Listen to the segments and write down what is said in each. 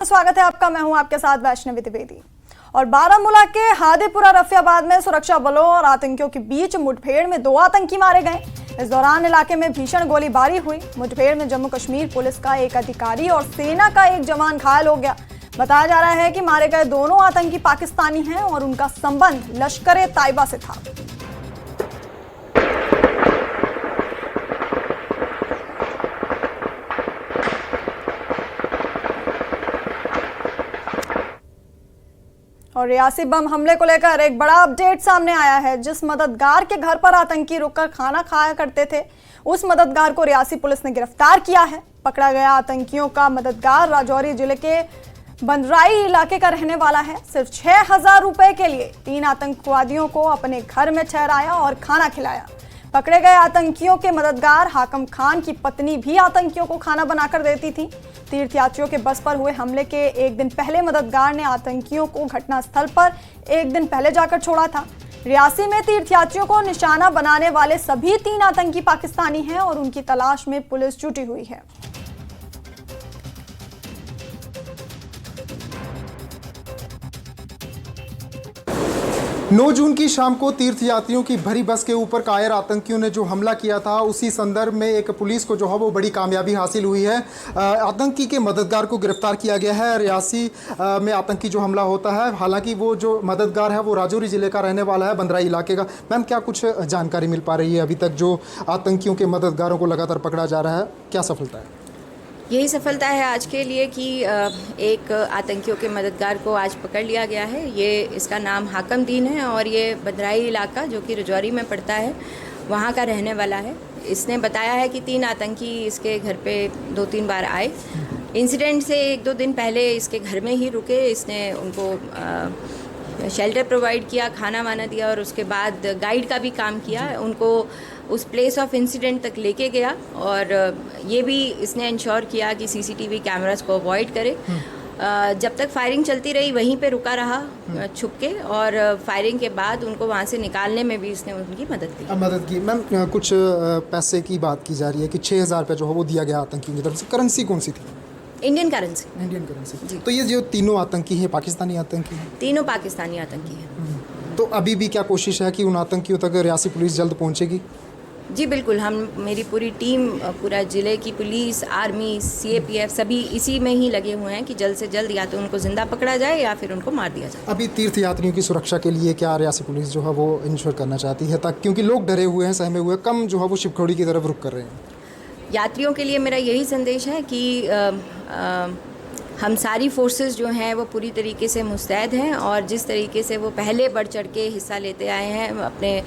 स्वागत है आपका। मैं हूं आपके साथ वैष्णवी द्विवेदी। और बारामूला के हादीपुरा रफियाबाद में सुरक्षा बलों और आतंकियों के बीच मुठभेड़ में 2 आतंकी मारे गए। इस दौरान इलाके में भीषण गोलीबारी हुई। मुठभेड़ में जम्मू कश्मीर पुलिस का एक अधिकारी और सेना का एक जवान घायल हो गया। बताया जा रहा है कि मारे गए दोनों आतंकी पाकिस्तानी हैं और उनका संबंध लश्कर-ए-तैयबा से था। और रियासी बम हमले को लेकर एक बड़ा अपडेट सामने आया है। जिस मददगार के घर पर आतंकी रुककर खाना खाया करते थे, उस मददगार को रियासी पुलिस ने गिरफ्तार किया है। पकड़ा गया आतंकियों का मददगार राजौरी जिले के बंदराई इलाके का रहने वाला है। सिर्फ 6000 रुपए के लिए 3 आतंकवादियों को अपने घर में ठहराया और खाना खिलाया। पकड़े गए आतंकियों के मददगार हाकम खान की पत्नी भी आतंकियों को खाना बनाकर देती थी। तीर्थयात्रियों के बस पर हुए हमले के एक दिन पहले मददगार ने आतंकियों को घटनास्थल पर एक दिन पहले जाकर छोड़ा था। रियासी में तीर्थयात्रियों को निशाना बनाने वाले सभी 3 आतंकी पाकिस्तानी हैं और उनकी तलाश में पुलिस जुटी हुई है। 9 जून की शाम को तीर्थयात्रियों की भरी बस के ऊपर कायर आतंकियों ने जो हमला किया था, उसी संदर्भ में एक पुलिस को जो है वो बड़ी कामयाबी हासिल हुई है। आतंकी के मददगार को गिरफ्तार किया गया है। रियासी में आतंकी जो हमला होता है, हालांकि वो जो मददगार है वो राजौरी ज़िले का रहने वाला है, बंदराई इलाके का। मैम, क्या कुछ जानकारी मिल पा रही है अभी तक? जो आतंकियों के मददगारों को लगातार पकड़ा जा रहा है, क्या सफलता है? यही सफलता है आज के लिए कि एक आतंकियों के मददगार को आज पकड़ लिया गया है। इसका नाम हाकम दीन है और ये बंदराई इलाका जो कि राजौरी में पड़ता है, वहाँ का रहने वाला है। इसने बताया है कि 3 आतंकी इसके घर पे 2-3 बार आए। इंसिडेंट से 1-2 दिन पहले इसके घर में ही रुके। इसने उनको शेल्टर प्रोवाइड किया, खाना वाना दिया और उसके बाद गाइड का भी काम किया। उनको उस प्लेस ऑफ इंसिडेंट तक लेके गया और ये भी इसने इंश्योर किया कि सीसीटीवी कैमरास को अवॉइड करे। जब तक फायरिंग चलती रही वहीं पे रुका रहा छुप के, और फायरिंग के बाद उनको वहाँ से निकालने में भी इसने उनकी मदद की। मैम, कुछ पैसे की बात की जा रही है कि 6000 रुपये जो है वो दिया गया आतंकियों की तरफ से। करेंसी कौन सी थी? इंडियन करेंसी जी। तो ये जो तीनों आतंकी हैं, पाकिस्तानी आतंकी हैं? तीनों पाकिस्तानी आतंकी हैं। तो अभी भी क्या कोशिश है कि उन आतंकियों तक रियासी पुलिस जल्द पहुंचेगी? जी बिल्कुल, मेरी पूरी टीम, पूरा ज़िले की पुलिस, आर्मी, CAPF सभी इसी में ही लगे हुए हैं कि जल्द से जल्द या तो उनको जिंदा पकड़ा जाए या फिर उनको मार दिया जाए। अभी तीर्थयात्रियों की सुरक्षा के लिए क्या रियासी पुलिस जो है वो इंश्योर करना चाहती है, तक क्योंकि लोग डरे हुए हैं, सहमे हुए, कम जो है वो शिवखोड़ी की तरफ रुख कर रहे हैं? यात्रियों के लिए मेरा यही संदेश है कि हम सारी फोर्सेस जो हैं वो पूरी तरीके से मुस्तैद हैं और जिस तरीके से वो पहले बढ़ चढ़ के हिस्सा लेते आए हैं, अपने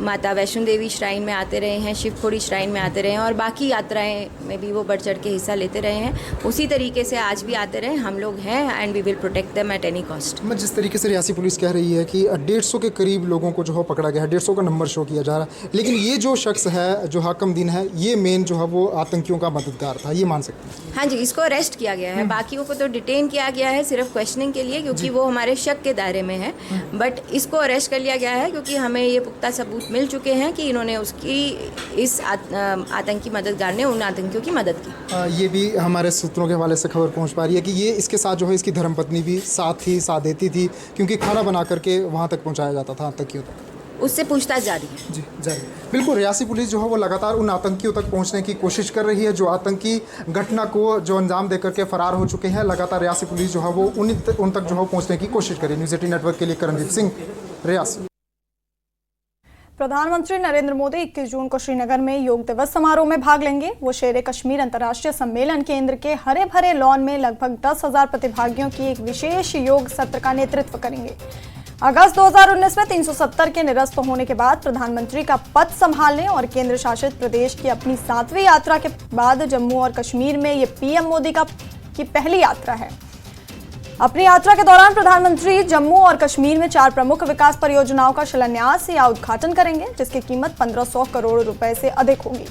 माता वैष्णो देवी श्राइन में आते रहे हैं, शिवखोड़ी श्राइन में आते रहे हैं और बाकी यात्राएं में भी वो बढ़ चढ़ के हिस्सा लेते रहे हैं, उसी तरीके से आज भी आते रहे। हम लोग हैं and we will protect them at any cost. मैं जिस तरीके से रियासी पुलिस कह रही है कि 150 के करीब लोगों को जो है पकड़ा गया है, 150 का नंबर शो किया जा रहा है, लेकिन ये जो शख्स है जो हाकम दीन है, ये मेन जो है वो आतंकियों का मददगार था, ये मान सकते हैं? हाँ जी, इसको अरेस्ट किया गया है। बाकियों को तो डिटेन किया गया है सिर्फ क्वेश्चनिंग के लिए, क्योंकि वो हमारे शक के दायरे में है। बट इसको अरेस्ट कर लिया गया है क्योंकि हमें ये पुख्ता सबूत मिल चुके हैं कि इन्होंने इस आतंकी मददगार ने उन आतंकियों की मदद की। ये भी हमारे सूत्रों के हवाले से खबर पहुंच पा रही है कि ये इसके साथ जो है इसकी धर्मपत्नी भी साथ देती थी, क्योंकि खाना बना करके वहाँ तक पहुँचाया जाता था आतंकियों तक। उससे पूछताछ जारी है। जी जारी। बिल्कुल, रियासी पुलिस जो है वो लगातार उन आतंकियों तक पहुंचने की कोशिश कर रही है जो आतंकी घटना को जो अंजाम देकर के फरार हो चुके हैं। लगातार रियासी पुलिस जो है वो उन तक जो है पहुंचने की कोशिश कर रही है। न्यूज़ 18 नेटवर्क के लिए करणजीत सिंह, रियासी। प्रधानमंत्री नरेंद्र मोदी 21 जून को श्रीनगर में योग दिवस समारोह में भाग लेंगे। वो शेर कश्मीर अंतर्राष्ट्रीय सम्मेलन केंद्र के हरे भरे लॉन में लगभग 10,000 प्रतिभागियों की एक विशेष योग सत्र का नेतृत्व करेंगे। अगस्त 2019 में 370 के निरस्त होने के बाद प्रधानमंत्री का पद संभालने और केंद्र शासित प्रदेश की अपनी 7वीं यात्रा के बाद जम्मू और कश्मीर में ये PM मोदी की पहली यात्रा है। अपनी यात्रा के दौरान प्रधानमंत्री जम्मू और कश्मीर में 4 प्रमुख विकास परियोजनाओं का शिलान्यास या उद्घाटन करेंगे, जिसकी कीमत 1500 करोड़ रुपए से अधिक होगी।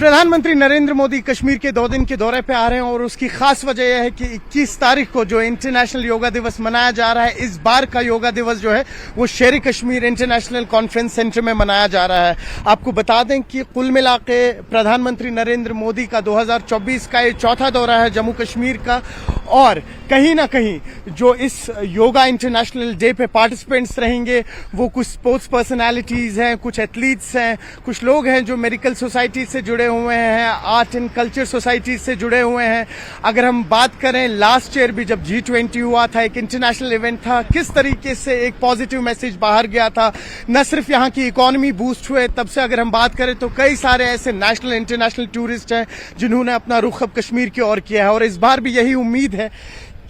प्रधानमंत्री नरेंद्र मोदी कश्मीर के 2 दिन के दौरे पे आ रहे हैं और उसकी खास वजह यह है कि 21 तारीख को जो इंटरनेशनल योगा दिवस मनाया जा रहा है, इस बार का योगा दिवस जो है वो शेर कश्मीर इंटरनेशनल कॉन्फ्रेंस सेंटर में मनाया जा रहा है। आपको बता दें कि कुल मिला के प्रधानमंत्री नरेंद्र मोदी का 2024 का ये चौथा दौरा है जम्मू कश्मीर का, और कहीं ना कहीं जो इस योगा इंटरनेशनल डे पे पार्टिसिपेंट्स रहेंगे वो कुछ स्पोर्ट्स पर्सनालिटीज हैं, कुछ एथलीट्स हैं, कुछ लोग हैं जो मेडिकल सोसाइटी से जुड़े हुए हैं, आर्ट एंड कल्चर सोसाइटी से जुड़े हुए हैं। अगर हम बात करें लास्ट ईयर भी जब G20 हुआ था, एक इंटरनेशनल इवेंट था, किस तरीके से एक पॉजिटिव मैसेज बाहर गया था, न सिर्फ यहाँ की इकोनॉमी बूस्ट हुए, तब से अगर हम बात करें तो कई सारे ऐसे नेशनल इंटरनेशनल टूरिस्ट हैं जिन्होंने अपना रुख अब कश्मीर की ओर किया है। और इस बार भी यही उम्मीद है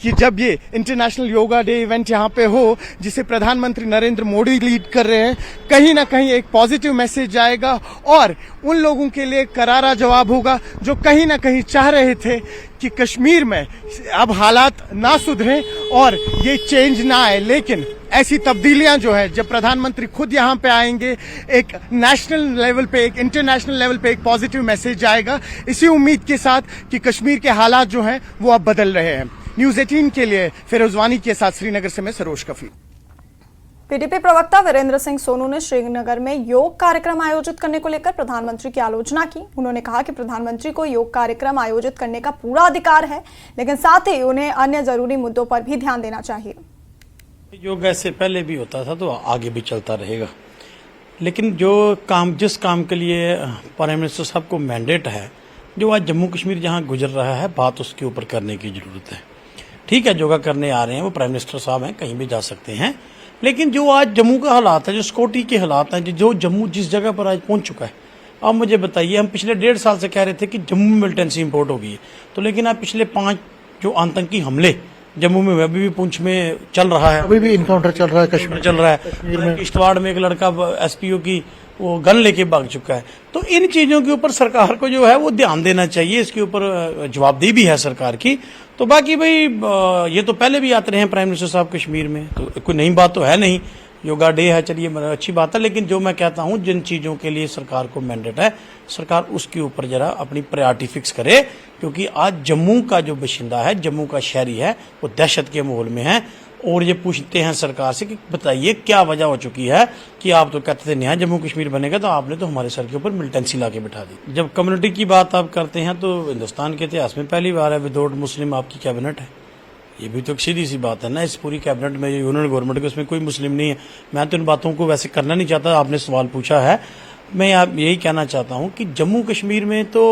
कि जब ये इंटरनेशनल योगा डे इवेंट यहाँ पे हो जिसे प्रधानमंत्री नरेंद्र मोदी लीड कर रहे हैं, कहीं ना कहीं एक पॉजिटिव मैसेज जाएगा और उन लोगों के लिए करारा जवाब होगा जो कहीं ना कहीं चाह रहे थे कि कश्मीर में अब हालात ना सुधरें और ये चेंज ना आए। लेकिन ऐसी तब्दीलियां जो है जब प्रधानमंत्री खुद यहाँ पे आएंगे, एक नेशनल लेवल पे, एक इंटरनेशनल लेवल पे एक पॉजिटिव मैसेज जाएगा, इसी उम्मीद के साथ कि कश्मीर के हालात जो हैं वो अब बदल रहे हैं। न्यूज 18 के लिए फिरोज वानी के साथ श्रीनगर से मैं सरोज कफी। पीडीपी प्रवक्ता वीरेंद्र सिंह सोनू ने श्रीनगर में योग कार्यक्रम आयोजित करने को लेकर प्रधानमंत्री की आलोचना की। उन्होंने कहा कि प्रधानमंत्री को योग कार्यक्रम आयोजित करने का पूरा अधिकार है, लेकिन साथ ही उन्हें अन्य जरूरी मुद्दों पर भी ध्यान देना चाहिए। योग ऐसे पहले भी होता था तो आगे भी चलता रहेगा, लेकिन जो काम जिस काम के लिए प्राइम मिनिस्टर साहब को मैंडेट है, जो आज जम्मू कश्मीर जहां गुजर रहा है, बात उसके ऊपर करने की जरूरत है। ठीक है, योगा करने आ रहे हैं, वो प्राइम मिनिस्टर साहब हैं, कहीं भी जा सकते हैं, लेकिन जो आज जम्मू का हालात है, जो सिक्योरिटी के हालात हैं, जो जम्मू जिस जगह पर आज पहुंच चुका है, आप मुझे बताइए, हम पिछले 1.5 साल से कह रहे थे कि जम्मू में मिलिटेंसी इंपोर्ट हो गई है, तो लेकिन आप पिछले 5 जो आतंकी हमले जम्मू में अभी भी पुंछ में चल रहा है, अभी भी इनकाउंटर चल रहा है, कश्मीर चल रहा है, किश्तवाड़ में एक लड़का एसपीओ की वो गन लेके भाग चुका है। तो इन चीजों के ऊपर सरकार को जो है वो ध्यान देना चाहिए, इसके ऊपर जवाबदेही भी है सरकार की। तो बाकी भाई ये तो पहले भी आते रहे हैं प्राइम मिनिस्टर साहब कश्मीर में, तो कोई नई बात तो है नहीं, योगा डे है, चलिए अच्छी बात है, लेकिन जो मैं कहता हूं जिन चीजों के लिए सरकार को मैंडेट है, सरकार उसके ऊपर जरा अपनी प्रायोरिटी फिक्स करे, क्योंकि आज जम्मू का जो बाशिंदा है, जम्मू का शहरी है, वो दहशत के माहौल में है। और ये पूछते हैं सरकार से कि बताइए क्या वजह हो चुकी है कि आप तो कहते थे नया जम्मू कश्मीर बनेगा, तो आपने तो हमारे सर के ऊपर मिलिटेंसी ला के बिठा दी। जब कम्युनिटी की बात आप करते हैं तो हिंदुस्तान के इतिहास में पहली बार है विदाउट मुस्लिम आपकी कैबिनेट है। ये भी तो सीधी सी बात है ना, इस पूरी कैबिनेट में यूनियन गवर्नमेंट के उसमें कोई मुस्लिम नहीं है। मैं तो इन बातों को वैसे करना नहीं चाहता, आपने सवाल पूछा है, मैं आप यही कहना चाहता हूँ कि जम्मू कश्मीर में तो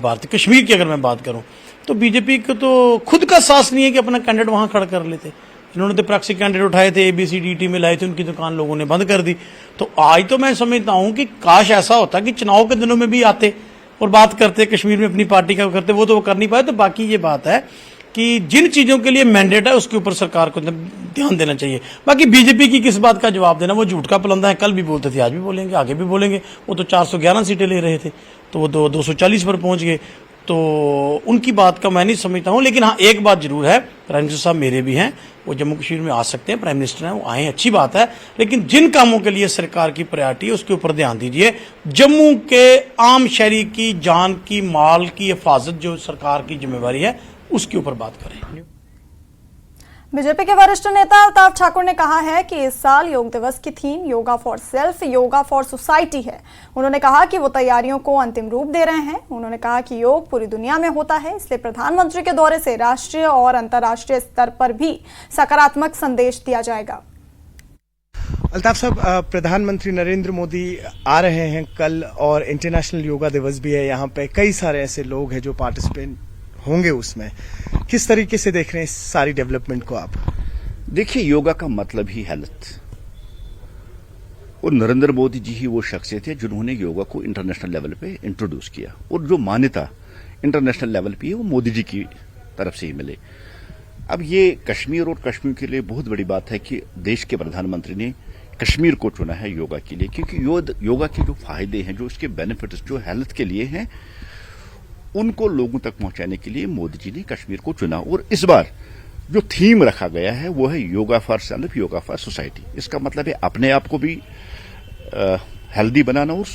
भारतीय कश्मीर की अगर मैं बात करूँ तो बीजेपी को तो खुद का साहस नहीं है कि अपना कैंडिडेट वहां खड़ा कर लेते। इन्होंने तो प्रैक्टिस कैंडिडेट उठाए थे, ABCDT में लाए थे, उनकी दुकान लोगों ने बंद कर दी। तो आज तो मैं समझता हूं कि काश ऐसा होता कि चुनाव के दिनों में भी आते और बात करते, कश्मीर में अपनी पार्टी का करते, वो तो वो कर नहीं पाए। तो बाकी ये बात है कि जिन चीजों के लिए मैंडेट है उसके ऊपर सरकार को ध्यान देना चाहिए। बाकी बीजेपी की किस बात का जवाब देना, वो झूठ का पलंदा है, कल भी बोलते थे, आज भी बोलेंगे, आगे भी बोलेंगे। वो तो 411 सीटें ले रहे थे, तो वो 240 पर पहुंच गए, तो उनकी बात का मैं नहीं समझता हूं। लेकिन हाँ, एक बात जरूर है, प्राइम मिनिस्टर साहब मेरे भी हैं, वो जम्मू कश्मीर में आ सकते हैं, प्राइम मिनिस्टर हैं, वो आए, अच्छी बात है, लेकिन जिन कामों के लिए सरकार की प्रायोरिटी है उसके ऊपर ध्यान दीजिए। जम्मू के आम शहरी की जान की, माल की हिफाजत जो सरकार की जिम्मेवारी है, उसके ऊपर बात करें। बीजेपी के वरिष्ठ नेता अल्ताफ ठाकुर ने कहा है कि इस साल योग दिवस की theme yoga for self, yoga for society है। उन्होंने कहा कि वो तैयारियों को अंतिम रूप दे रहे हैं। उन्होंने कहा कि योग पूरी दुनिया में होता है, इसलिए प्रधानमंत्री के दौरे से राष्ट्रीय और अंतर्राष्ट्रीय स्तर पर भी सकारात्मक संदेश दिया जाएगा। अल्ताफ साहब, प्रधानमंत्री नरेंद्र मोदी आ रहे हैं कल और इंटरनेशनल योगा दिवस भी है, यहाँ पे कई सारे ऐसे लोग हैं जो पार्टिसिपेंट होंगे उसमें, किस तरीके से देख रहे हैं इस सारी डेवलपमेंट को आप? देखिए, योगा का मतलब ही हेल्थ, और नरेंद्र मोदी जी ही वो शख्सियत है जिन्होंने योगा को इंटरनेशनल लेवल पे इंट्रोड्यूस किया, और जो मान्यता इंटरनेशनल लेवल पे है वो मोदी जी की तरफ से ही मिले। अब ये कश्मीर और कश्मीर के लिए बहुत बड़ी बात है कि देश के प्रधानमंत्री ने कश्मीर को चुना है योगा के लिए, क्योंकि योगा के जो फायदे हैं, जो इसके बेनिफिट्स जो हेल्थ के लिए हैं, उनको लोगों तक पहुंचाने के लिए मोदी जी ने कश्मीर को चुना। और इस बार जो थीम रखा गया है वो है yoga for self, yoga for society. इसका मतलब है अपने आप को भी हेल्दी बनाना और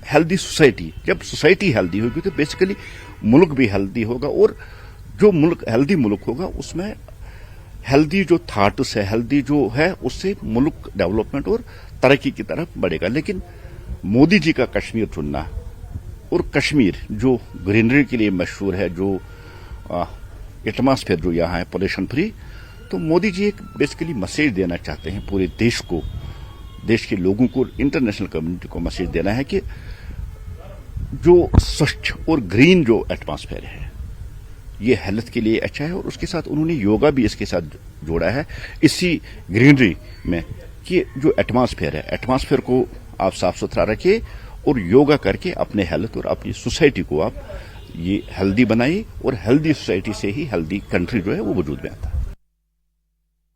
हेल्दी सोसाइटी, जब सोसाइटी हेल्दी होगी तो बेसिकली मुल्क भी हेल्दी होगा, और जो मुल्क हेल्दी मुल्क होगा उसमें हेल्दी जो थॉट्स है, हेल्दी जो है, उससे मुल्क डेवलपमेंट और तरक्की की तरफ बढ़ेगा। लेकिन मोदी जी का कश्मीर चुनना, और कश्मीर जो ग्रीनरी के लिए मशहूर है, जो एटमॉस्फेयर जो यहाँ है पोल्यूशन फ्री, तो मोदी जी एक बेसिकली मैसेज देना चाहते हैं पूरे देश को, देश के लोगों को, इंटरनेशनल कम्युनिटी को मैसेज देना है कि जो स्वच्छ और ग्रीन जो एटमॉस्फेयर है ये हेल्थ के लिए अच्छा है। और उसके साथ उन्होंने योगा भी इसके साथ जोड़ा है इसी ग्रीनरी में, कि जो एटमॉस्फेयर है, एटमॉस्फेयर को आप साफ सुथरा रखिए और योगा करके अपने हेल्थ और अपनी सोसाइटी को आप ये हेल्दी बनाइए, और हेल्दी सोसाइटी से ही हेल्दी कंट्री जो है वो वजूद में आता है।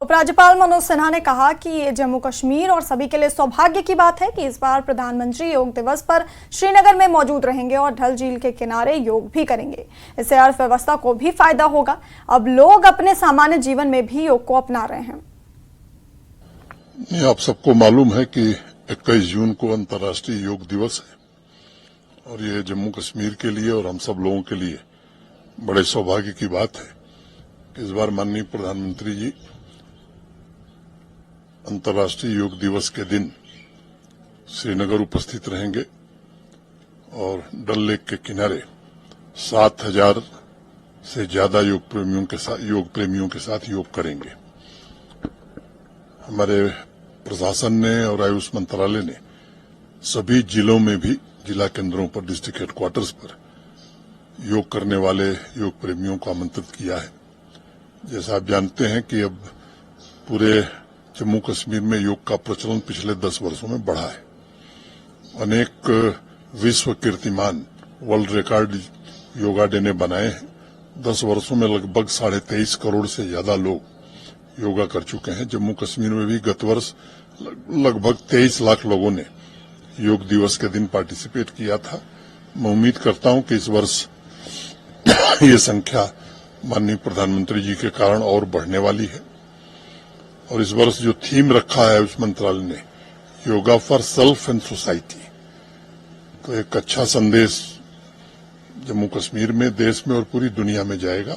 उपराज्यपाल मनोज सिन्हा ने कहा कि ये जम्मू कश्मीर और सभी के लिए सौभाग्य की बात है कि इस बार प्रधानमंत्री योग दिवस पर श्रीनगर में मौजूद रहेंगे और डल झील के किनारे योग भी करेंगे। इससे अर्थव्यवस्था को भी फायदा होगा। अब लोग अपने सामान्य जीवन में भी योग को अपना रहे हैं। आप सबको मालूम है कि 21 जून को अंतर्राष्ट्रीय योग दिवस है, और ये जम्मू कश्मीर के लिए और हम सब लोगों के लिए बड़े सौभाग्य की बात है कि इस बार माननीय प्रधानमंत्री जी अंतर्राष्ट्रीय योग दिवस के दिन श्रीनगर उपस्थित रहेंगे और डल लेक के किनारे 7,000 से ज्यादा योग प्रेमियों के साथ योग करेंगे। हमारे प्रशासन ने और आयुष मंत्रालय ने सभी जिलों में भी, जिला केंद्रों पर, डिस्ट्रिक्ट हेडक्वार्टर्स पर योग करने वाले योग प्रेमियों को आमंत्रित किया है। जैसा आप जानते हैं कि अब पूरे जम्मू कश्मीर में योग का प्रचलन पिछले 10 वर्षों में बढ़ा है। अनेक विश्व कीर्तिमान, वर्ल्ड रिकॉर्ड योगा डे ने बनाए हैं। 10 वर्षों में लगभग 23.5 करोड़ से ज्यादा लोग योगा कर चुके हैं। जम्मू कश्मीर में भी गत वर्ष लगभग 23 लाख लोगों ने योग दिवस के दिन पार्टिसिपेट किया था। मैं उम्मीद करता हूं कि इस वर्ष ये संख्या माननीय प्रधानमंत्री जी के कारण और बढ़ने वाली है। और इस वर्ष जो थीम रखा है उस मंत्रालय ने, yoga for self and society, तो एक अच्छा संदेश जम्मू कश्मीर में, देश में और पूरी दुनिया में जाएगा।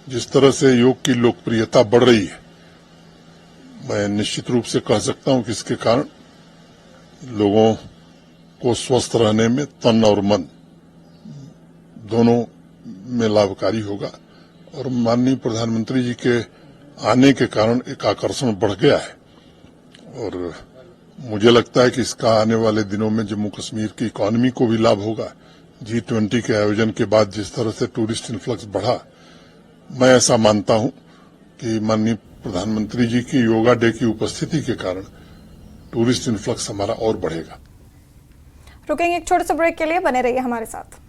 जिस तरह से योग की लोकप्रियता बढ़ रही है, मैं निश्चित रूप से कह सकता हूं कि इसके कारण लोगों को स्वस्थ रहने में तन और मन दोनों में लाभकारी होगा। और माननीय प्रधानमंत्री जी के आने के कारण एक आकर्षण बढ़ गया है, और मुझे लगता है कि इसका आने वाले दिनों में जम्मू कश्मीर की इकोनॉमी को भी लाभ होगा। G20 के आयोजन के बाद जिस तरह से टूरिस्ट इन्फ्लक्स बढ़ा, मैं ऐसा मानता हूं कि माननीय प्रधानमंत्री जी की योगा डे की उपस्थिति के कारण टूरिस्ट इन्फ्लक्स हमारा और बढ़ेगा। रुकेंगे एक छोटे से ब्रेक के लिए, बने रहिए हमारे साथ।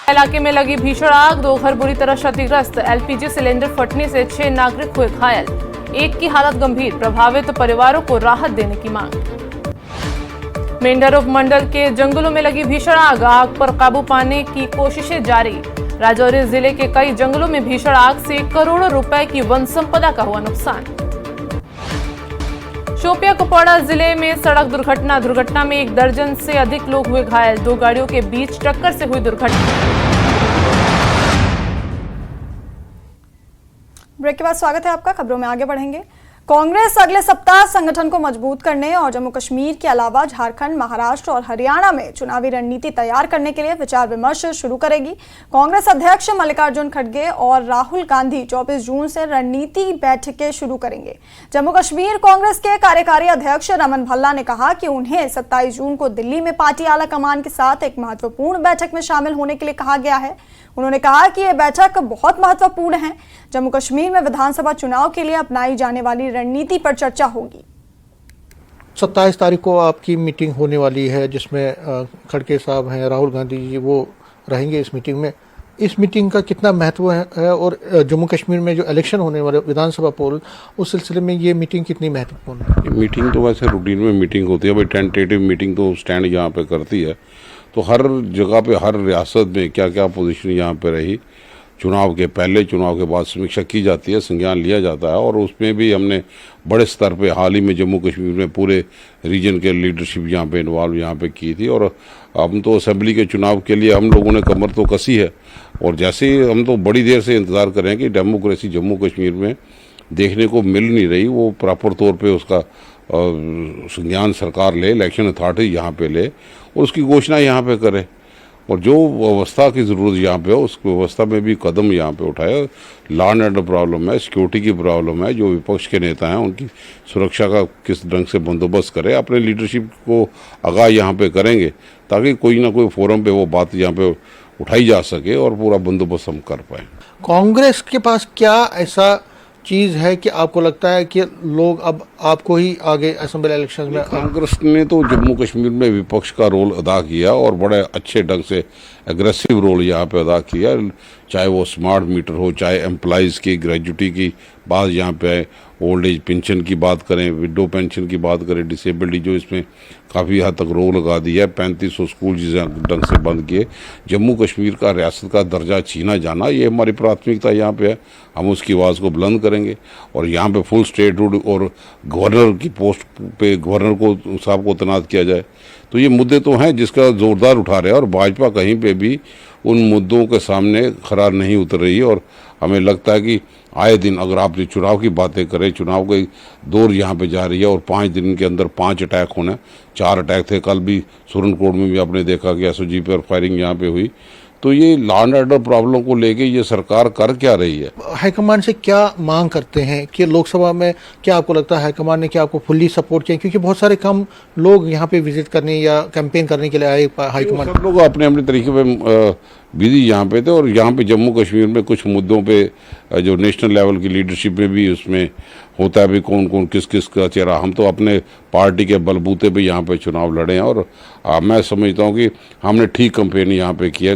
इलाके में लगी भीषण आग, 2 घर बुरी तरह क्षतिग्रस्त। एलपीजी सिलेंडर फटने से 6 नागरिक हुए घायल, एक की हालत गंभीर। प्रभावित परिवारों को राहत देने की मांग। मेंढर उपमंडल के जंगलों में लगी भीषण आग पर काबू पाने की कोशिशें जारी। राजौरी जिले के कई जंगलों में भीषण आग से करोड़ों रुपए की वन संपदा का हुआ नुकसान। शोपियां कुपवाड़ा जिले में सड़क दुर्घटना में 1 दर्जन से अधिक लोग हुए घायल। 2 गाड़ियों के बीच टक्कर से हुई दुर्घटना। ब्रेक के बाद स्वागत है आपका। खबरों में आगे बढ़ेंगे। कांग्रेस अगले सप्ताह संगठन को मजबूत करने और जम्मू कश्मीर के अलावा झारखंड, महाराष्ट्र और हरियाणा में चुनावी रणनीति तैयार करने के लिए विचार विमर्श शुरू करेगी। कांग्रेस अध्यक्ष मल्लिकार्जुन खड़गे और राहुल गांधी 24 जून से रणनीति बैठकें शुरू करेंगे। जम्मू कश्मीर कांग्रेस के कार्यकारी अध्यक्ष रमन भल्ला ने कहा कि उन्हें 27 जून को दिल्ली में पार्टी आला कमान के साथ एक महत्वपूर्ण बैठक में शामिल होने के लिए कहा गया है। उन्होंने कहा कि यह बैठक बहुत महत्वपूर्ण है। जम्मू कश्मीर में विधानसभा चुनाव के लिए अपनाई जाने वाली रणनीति पर चर्चा होगी। 27 तारीख को आपकी मीटिंग होने वाली है, जिसमें खड़गे साहब हैं, राहुल गांधी जी वो रहेंगे इस मीटिंग में। इस मीटिंग का कितना महत्व है और जम्मू कश्मीर में जो इलेक्शन होने वाले विधानसभा पोल, उस सिलसिले में ये मीटिंग कितनी महत्वपूर्ण है? मीटिंग तो वैसे रूटीन में मीटिंग होती है भाई, टेंटेटिव मीटिंग तो स्टैंड यहाँ पे करती है, तो हर जगह पे हर रियासत में क्या क्या पोजीशन यहाँ पे रही, चुनाव के पहले, चुनाव के बाद समीक्षा की जाती है, संज्ञान लिया जाता है। और उसमें भी हमने बड़े स्तर पे हाल ही में जम्मू कश्मीर में पूरे रीजन के लीडरशिप यहाँ पे इन्वॉल्व यहाँ पे की थी। और हम तो असेंबली के चुनाव के लिए हम लोगों ने कमर तो कसी है, और जैसे ही हम तो बड़ी देर से इंतज़ार कर रहे हैं कि डेमोक्रेसी जम्मू कश्मीर में देखने को मिल नहीं रही, वो प्रॉपर तौर पे उसका संज्ञान सरकार ले, इलेक्शन अथॉरिटी यहाँ पे ले और उसकी घोषणा यहाँ पे करे, और जो व्यवस्था की ज़रूरत यहाँ पे हो उस व्यवस्था में भी कदम यहाँ पे उठाए। लॉ एंड ऑर्डर प्रॉब्लम है, सिक्योरिटी की प्रॉब्लम है, जो विपक्ष के नेता हैं उनकी सुरक्षा का किस ढंग से बंदोबस्त करें, अपने लीडरशिप को आगाह यहाँ पे करेंगे ताकि कोई ना कोई फोरम पे वो बात यहाँ पे उठाई जा सके और पूरा बंदोबस्त हम कर पाएँ। कांग्रेस के पास क्या ऐसा चीज़ है कि आपको लगता है कि लोग अब आपको ही आगे असेंबली इलेक्शन में? कांग्रेस ने तो जम्मू कश्मीर में विपक्ष का रोल अदा किया और बड़े अच्छे ढंग से एग्रेसिव रोल यहाँ पे अदा किया, चाहे वो स्मार्ट मीटर हो, चाहे एम्प्लॉइज़ की ग्रेजुटी की बात यहाँ पे है, ओल्ड एज पेंशन की बात करें, विडो पेंशन की बात करें, डिसेबिलिटी जो इसमें काफ़ी हद तक रोक लगा दिया है, 3500 स्कूल जिस ढंग से बंद किए, जम्मू कश्मीर का रियासत का दर्जा छीना जाना, ये हमारी प्राथमिकता यहाँ पे है। हम उसकी आवाज़ को बुलंद करेंगे और यहाँ पे फुल स्टेटहुड और गवर्नर की पोस्ट पे गवर्नर को साहब को तैनात किया जाए। तो ये मुद्दे तो हैं जिसका ज़ोरदार उठा रहे हैं, और भाजपा कहीं पे भी उन मुद्दों के सामने खरा नहीं उतर रही है। और हमें लगता है कि आए दिन अगर आप चुनाव की बातें करें, चुनाव का दौर यहाँ पे जा रही है और 5 दिन के अंदर 5 अटैक होने, 4 अटैक थे, कल भी सुरनकोट में भी आपने देखा कि एसओजी पर फायरिंग यहाँ पे हुई। तो ये लॉ एंड ऑर्डर प्रॉब्लम को लेके ये सरकार कर क्या रही है? हाईकमान से क्या मांग करते हैं कि लोकसभा में क्या आपको लगता है हाईकमान ने क्या आपको फुल्ली सपोर्ट किया? क्योंकि बहुत सारे कम लोग यहाँ पे विजिट करने या कैंपेन करने के लिए आए हाईकमान। सब लोग अपने अपने तरीके पे बिजी यहाँ पे थे, और यहाँ पे जम्मू कश्मीर में कुछ मुद्दों पे जो नेशनल लेवल की लीडरशिप में भी उसमें होता है भी कौन कौन किस किस का चेहरा, हम तो अपने पार्टी के बलबूते पे यहाँ पे चुनाव लड़े हैं। और मैं समझता हूँ कि हमने ठीक कैंपेन यहाँ पे किया,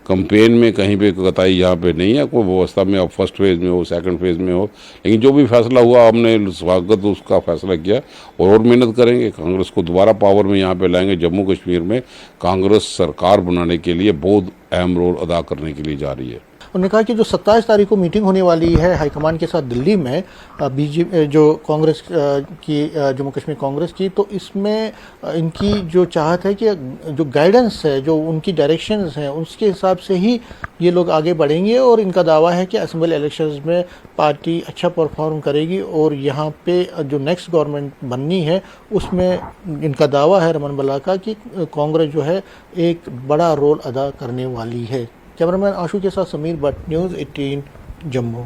कैंपेन में कहीं पे कताई यहाँ पे नहीं है, कोई व्यवस्था में अब फर्स्ट फेज में हो, सेकंड फेज में हो, लेकिन जो भी फैसला हुआ हमने स्वागत उसका फैसला किया और मेहनत करेंगे। कांग्रेस को दोबारा पावर में यहाँ पे लाएंगे। जम्मू कश्मीर में कांग्रेस सरकार बनाने के लिए बहुत अहम रोल अदा करने के लिए जा रही है। उन्होंने कहा कि जो 27 तारीख को मीटिंग होने वाली है हाईकमान के साथ दिल्ली में बीजेपी जो कांग्रेस की जम्मू कश्मीर कांग्रेस की, तो इसमें इनकी जो चाहत है कि जो गाइडेंस है, जो उनकी डायरेक्शंस हैं, उसके हिसाब से ही ये लोग आगे बढ़ेंगे। और इनका दावा है कि असेंबली इलेक्शंस में पार्टी अच्छा परफॉर्म करेगी और यहाँ पे जो नेक्स्ट गवर्नमेंट बननी है उसमें इनका दावा है रमन बल्ला का कि कांग्रेस जो है एक बड़ा रोल अदा करने वाली है। कैमरामैन आशु के साथ समीर भट्ट, न्यूज़ 18 जम्मू।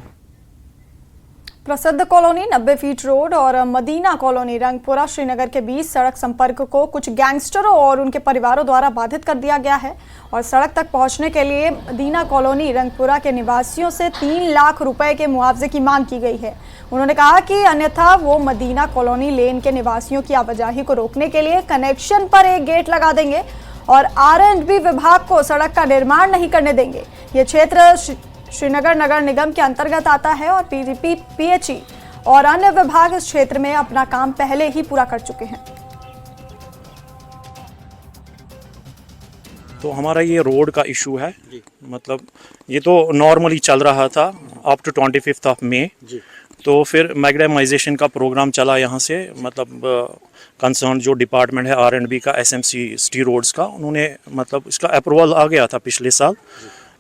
प्रसिद्ध कॉलोनी 90 फीट रोड और मदीना कॉलोनी रंगपुरा श्रीनगर के बीच सड़क संपर्क को कुछ गैंगस्टरों और उनके परिवारों द्वारा बाधित कर दिया गया है और सड़क तक पहुंचने के लिए मदीना कॉलोनी रंगपुरा के निवासियों से 3 लाख रुपए के मुआवजे की मांग की गई है। उन्होंने कहा कि अन्यथा वो मदीना कॉलोनी लेन के निवासियों की आवाजाही को रोकने के लिए कनेक्शन पर एक गेट लगा देंगे और R&B विभाग को सड़क का निर्माण नहीं करने देंगे। ये क्षेत्र श्रीनगर नगर निगम के अंतर्गत आता है और PDP, PHE और अन्य विभाग इस क्षेत्र में अपना काम पहले ही पूरा कर चुके हैं। तो हमारा ये रोड का इशू है, मतलब ये तो नॉर्मली चल रहा था अप टू 25 ऑफ मई, तो फिर मैग्नेमाइजेशन का प्रोग्राम चला यहाँ से, मतलब कंसर्न जो डिपार्टमेंट है R&B का, SMC सिटी रोड्स का, उन्होंने मतलब इसका अप्रूवल आ गया था पिछले साल,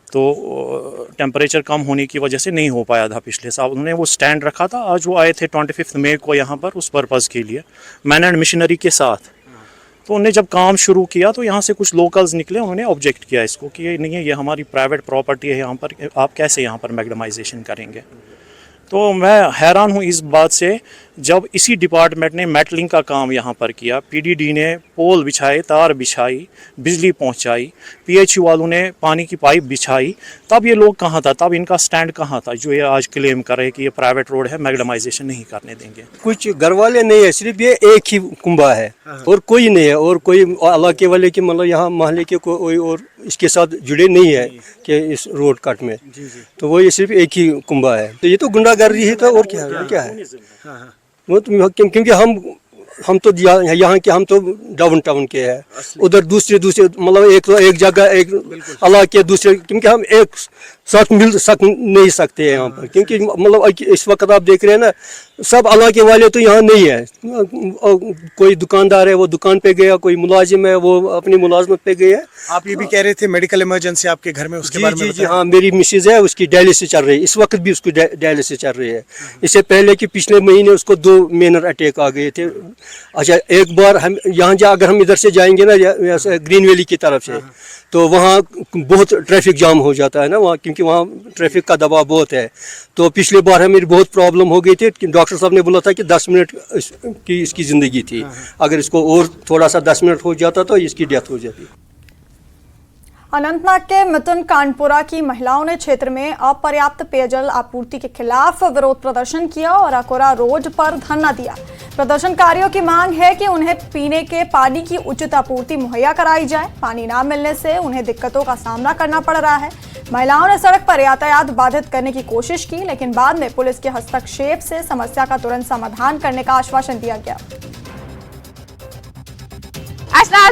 तो टेम्परेचर कम होने की वजह से नहीं हो पाया था पिछले साल। उन्होंने वो स्टैंड रखा था, आज वो आए थे 25 मई को यहाँ पर उस पर्पज़ के लिए मैन एंड मशीनरी के साथ। तो उन्होंने जब काम शुरू किया तो यहाँ से कुछ लोकल्स निकले, उन्होंने ऑब्जेक्ट किया इसको कि ये नहीं है, ये हमारी प्राइवेट प्रॉपर्टी है, यहाँ पर आप कैसे यहाँ पर मैग्नेमाइजेशन करेंगे। तो मैं हैरान हूँ इस बात से, जब इसी डिपार्टमेंट ने मेटलिंग का काम यहाँ पर किया, PDD ने पोल बिछाए, तार बिछाई, बिजली पहुँचाई, PHE वालों ने पानी की पाइप बिछाई, तब ये लोग कहाँ था, तब इनका स्टैंड कहाँ था जो ये आज क्लेम कर रहे हैं कि ये प्राइवेट रोड है, मैग्नेमाइजेशन नहीं करने देंगे। कुछ घर वाले नहीं है, सिर्फ ये एक ही कुंभा है और कोई नहीं है, और कोई इलाके वाले की मतलब यहाँ मोहल्ले के कोई और इसके साथ जुड़े नहीं है कि इस रोड कट में, तो वो ये सिर्फ एक ही कुंभा है। तो ये तो गुंडागर्दी है, तो और क्या है वो तो, क्योंकि हम तो यहाँ के, हम तो डाउन टाउन के हैं, उधर दूसरे मतलब एक जगह एक इलाके दूसरे, क्योंकि हम एक साथ मिल नहीं सकते हैं यहाँ पर, क्योंकि मतलब इस वक्त आप देख रहे हैं ना, सब अल्लाह के वाले तो यहाँ नहीं है। कोई दुकानदार है वो दुकान पे गया, कोई मुलाजिम है वो अपनी मुलाजमत पे गया। आप ये भी कह रहे थे मेडिकल इमरजेंसी आपके घर में, उसके बारे में जी हाँ, मेरी मिसेज है, उसकी डायलिसिस चल रही है, इस वक्त भी उसको डायलिसिस चल रही है। इससे पहले कि पिछले महीने उसको 2 मेनर अटैक आ गए थे। अच्छा, एक बार हम यहाँ अगर हम इधर से जाएंगे ना ग्रीन वैली की तरफ से, तो वहाँ बहुत ट्रैफिक जाम हो जाता है ना वहाँ, क्योंकि वहाँ ट्रैफिक का दबाव बहुत है। तो पिछले बार हमें बहुत प्रॉब्लम हो गई थी। डॉक्टर साहब ने बोला था कि 10 मिनट की इसकी ज़िंदगी थी, अगर इसको और थोड़ा सा 10 मिनट हो जाता तो इसकी डेथ हो जाती। अनंतनाग के मिथुन कानपुरा की महिलाओं ने क्षेत्र में अपर्याप्त पेयजल आपूर्ति के खिलाफ विरोध प्रदर्शन किया और अकोरा रोड पर धरना दिया। प्रदर्शनकारियों की मांग है कि उन्हें पीने के पानी की उचित आपूर्ति मुहैया कराई जाए। पानी न मिलने से उन्हें दिक्कतों का सामना करना पड़ रहा है। महिलाओं ने सड़क पर यातायात बाधित करने की कोशिश की, लेकिन बाद में पुलिस के हस्तक्षेप से समस्या का तुरंत समाधान करने का आश्वासन दिया गया।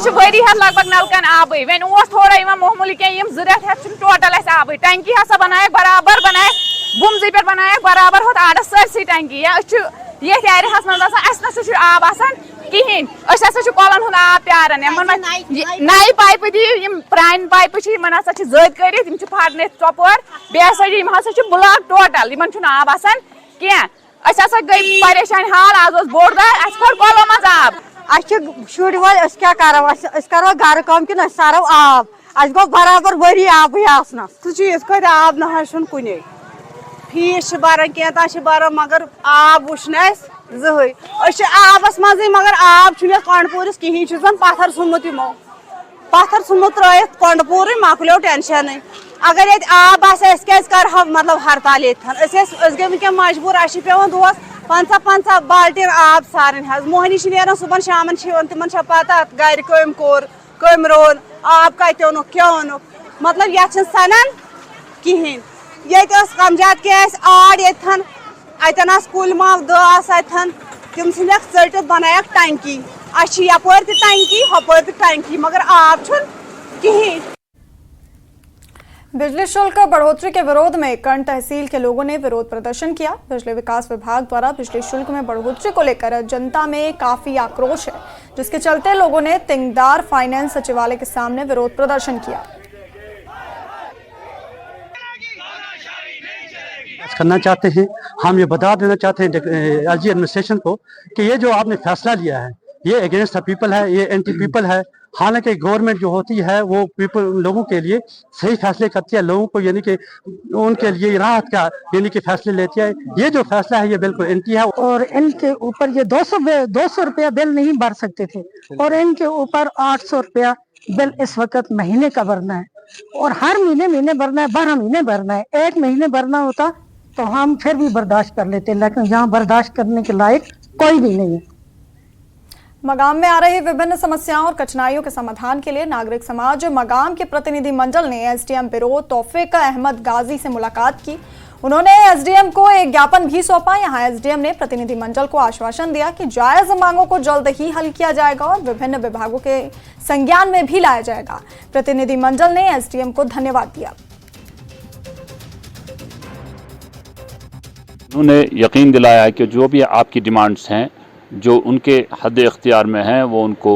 वरी लगभग नलकन आब वन थोड़ा मामूली कह 2 रेत टोटल आब टंकी हसा बनाए बराबर बनाए बुमजी पे बनाए बराबर होत आडस सरसी टंकी ये एरिया मज आब कहें कलन हूं आब प्यारन नई पाइप दी प्रान पाइप जद कर फटन चपोर बे ब्लॉक टोटल आब कह गई परेशान हाल आज बोड़ दह कलो मज आब शुर वल क्या करो घर कम कि सारो आब गो बराबर वरी आब आब ना कुन फीस बरान कह बरान मगर आब वुन आबस मज मगर आब कंडपूरस कहें पत्थर सुनमुत यमो पत्थर सुनमुत त्रित कंडपूर मकलो टेंशन अगर ये आब कर मतलब हड़ताल ये गई वह मजबूर पे दोस 50 बाल्टीन आब सारे मोहनी नीर सुबह शाम तिम पता गर कम कोर कम रोन आब कत ओनुक क्या ओनुक मतलब ये सनान कहें ये कमजात क्या आड़ अतन कुल माव दन तिम टित बनायक टंकी यपर टंकी हपर टंकी मगर आब कहें। बिजली शुल्क बढ़ोतरी के विरोध में कर्ण तहसील के लोगों ने विरोध प्रदर्शन किया। बिजली विकास विभाग द्वारा बिजली शुल्क में बढ़ोतरी को लेकर जनता में काफी आक्रोश है, जिसके चलते लोगों ने तिंगदार फाइनेंस सचिवालय के सामने विरोध प्रदर्शन किया। करना चाहते हैं, हम ये बता देना चाहते हैं एलजी एडमिनिस्ट्रेशन को कि ये जो आपने फैसला लिया है ये अगेंस्ट द पीपल है, ये एंटी पीपल है। हालांकि गवर्नमेंट जो होती है वो पीपल लोगों के लिए सही फैसले करती है, लोगों को यानी कि उनके लिए राहत का यानी कि फैसले लेती है। ये जो फैसला है ये बिल्कुल एंटी है और इनके ऊपर ये 200 रुपया बिल नहीं भर सकते थे और इनके ऊपर 800 रुपया बिल इस वक्त महीने का भरना है और हर महीने भरना है, 12 महीने भरना है। 1 महीने भरना होता तो हम फिर भी बर्दाश्त कर लेते, लेकिन यहाँ बर्दाश्त करने के लायक कोई भी नहीं है। मगाम में आ रही विभिन्न समस्याओं और कठिनाइयों के समाधान के लिए नागरिक समाज मगाम के प्रतिनिधि मंडल ने एसडीएम बिरो तौफीक अहमद गाजी से मुलाकात की। उन्होंने एसडीएम को एक ज्ञापन भी सौंपा। यहां एसडीएम ने प्रतिनिधि मंडल को आश्वासन दिया कि जायज मांगों को जल्द ही हल किया जाएगा और विभिन्न विभागों के संज्ञान में भी लाया जाएगा। प्रतिनिधि मंडल ने एसडीएम को धन्यवाद दिया। उन्होंने यकीन दिलाया है कि जो भी आपकी डिमांड्स हैं जो उनके हद इख्तियार में हैं वो उनको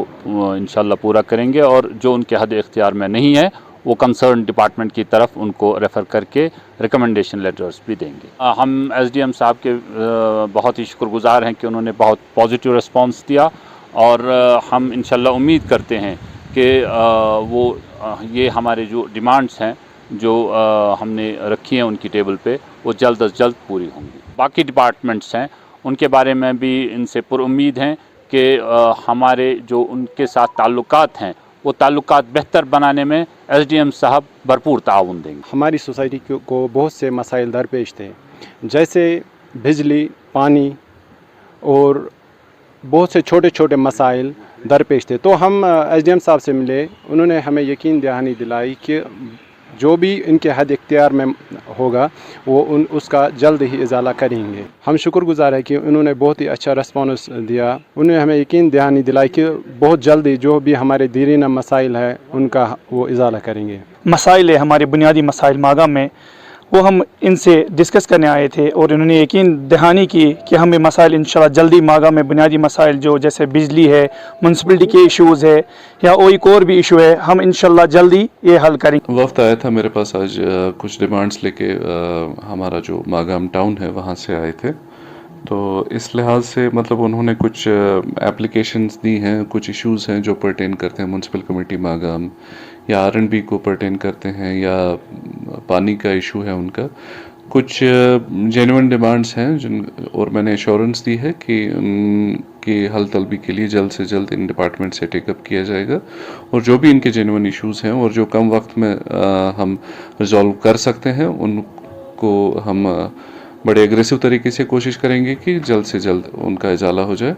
इंशाल्लाह पूरा करेंगे और जो उनके हद इख्तियार में नहीं है वो कंसर्न डिपार्टमेंट की तरफ उनको रेफ़र करके रिकमेंडेशन लेटर्स भी देंगे। हम एसडीएम साहब के बहुत ही शुक्रगुजार हैं कि उन्होंने बहुत पॉजिटिव रिस्पांस दिया और हम इंशाल्लाह उम्मीद करते हैं कि वो ये हमारे जो डिमांड्स हैं जो हमने रखी हैं उनकी टेबल पे वो जल्द अज जल्द पूरी होंगी। बाकी डिपार्टमेंट्स हैं उनके बारे में भी इनसे पुरुम्मीद हैं कि हमारे जो उनके साथ ताल्लुकात हैं वो ताल्लुकात बेहतर बनाने में एसडीएम साहब भरपूर ताउन देंगे। हमारी सोसाइटी को बहुत से मसाइल दरपेश थे, जैसे बिजली, पानी और बहुत से छोटे छोटे मसाइल दरपेश थे। तो हम एसडीएम साहब से मिले, उन्होंने हमें यकीन दहानी दिलाई कि जो भी इनके हद इख्तियार में होगा वो उसका जल्द ही इजाला करेंगे। हम शुक्रगुजार है कि उन्होंने बहुत ही अच्छा रिस्पॉन्स दिया। उन्होंने हमें यकीन दहानी दिलाई कि बहुत जल्दी जो भी हमारे दीरीना मसाइल है उनका वो इजाला करेंगे। मसाइल है हमारे बुनियादी मसाइल मागाम में वो हम इनसे डिस्कस करने आए थे और इन्होंने यकीन दहानी की कि हमें मसाइल इंशाल्लाह जल्दी मागा में बुनियादी मसाइल जो जैसे बिजली है, म्यूनसिपलिटी के इश्यूज़ है या एक और भी इशू है, हम इंशाल्लाह जल्दी ये हल करेंगे। वक्त आया था मेरे पास आज कुछ डिमांड्स लेके हमारा जो मागाम टाउन है वहाँ से आए थे, तो इस लिहाज से मतलब उन्होंने कुछ एप्लीकेशंस दी हैं, कुछ इश्यूज़ हैं जो पर्टेन करते हैं म्यूनसिपल कमेटी मागाम या R&B को पर्टेन करते हैं या पानी का इशू है उनका, कुछ जेन्युइन डिमांड्स हैं जिन और मैंने एश्योरेंस दी है कि हल तलबी के लिए जल्द से जल्द इन डिपार्टमेंट से टेकअप किया जाएगा और जो भी इनके जेन्युइन इश्यूज़ हैं और जो कम वक्त में हम रिजॉल्व कर सकते हैं उनको हम बड़े एग्रेसिव तरीके से कोशिश करेंगे कि जल्द से जल्द उनका इजाला हो जाए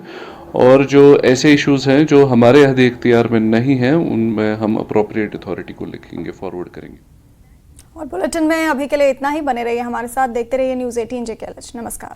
और जो ऐसे इश्यूज़ हैं जो हमारे हद इख्तियार में नहीं हैं उनमें हम अप्रोप्रिएट अथॉरिटी को लिखेंगे, फॉरवर्ड करेंगे। और बुलेटिन में अभी के लिए इतना ही। बने रहिए हमारे साथ, देखते रहिए न्यूज़ 18 JKLH। नमस्कार।